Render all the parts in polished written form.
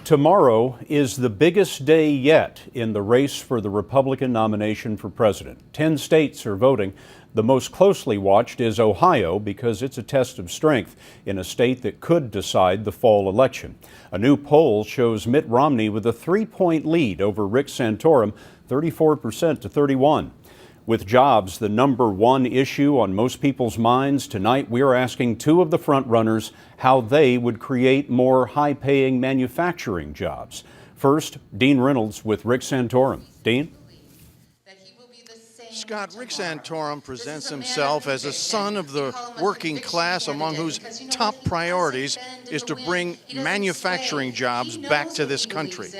Tomorrow is the biggest day yet in the race for the Republican nomination for president. 10 states are voting. The most closely watched is Ohio because it's a test of strength in a state that could decide the fall election. A new poll shows Mitt Romney with a 3-point lead over Rick Santorum, 34% to 31%. With jobs the number one issue on most people's minds, tonight we're asking two of the frontrunners how they would create more high-paying manufacturing jobs. First, Dean Reynolds with Rick Santorum. Dean? Scott, Rick Santorum presents himself as a son of the working class, among whose top priorities is to bring manufacturing jobs back to this country.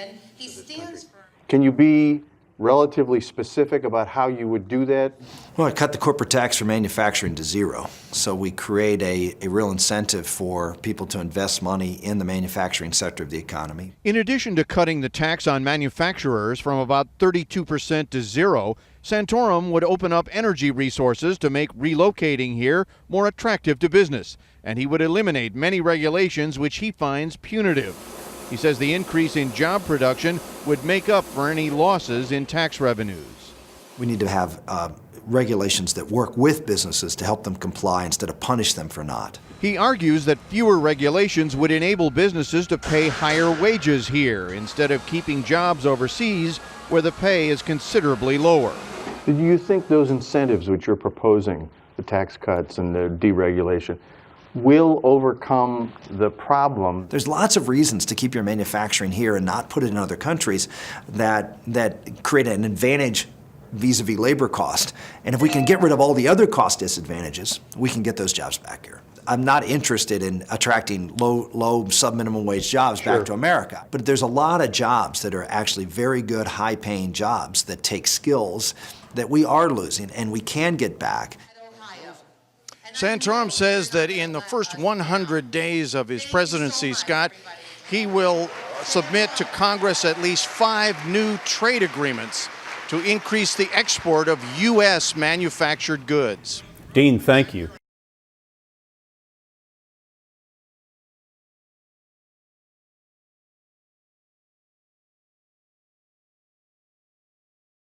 Can you be relatively specific about how you would do that? Well, I cut the corporate tax for manufacturing to zero. So we create a real incentive for people to invest money in the manufacturing sector of the economy. In addition to cutting the tax on manufacturers from about 32% to zero, Santorum would open up energy resources to make relocating here more attractive to business. And he would eliminate many regulations which he finds punitive. He says the increase in job production would make up for any losses in tax revenues. We need to have regulations that work with businesses to help them comply instead of punish them for not. He argues that fewer regulations would enable businesses to pay higher wages here instead of keeping jobs overseas where the pay is considerably lower. Do you think those incentives which you're proposing, the tax cuts and the deregulation, will overcome the problem? There's lots of reasons to keep your manufacturing here and not put it in other countries that create an advantage vis-a-vis labor cost. And if we can get rid of all the other cost disadvantages, we can get those jobs back here. I'm not interested in attracting low sub-minimum wage jobs back to America. But there's a lot of jobs that are actually very good, high-paying jobs that take skills that we are losing and we can get back. Santorum says that in the first 100 days of his presidency, Scott, he will submit to Congress at least 5 new trade agreements to increase the export of U.S. manufactured goods. Dean, thank you.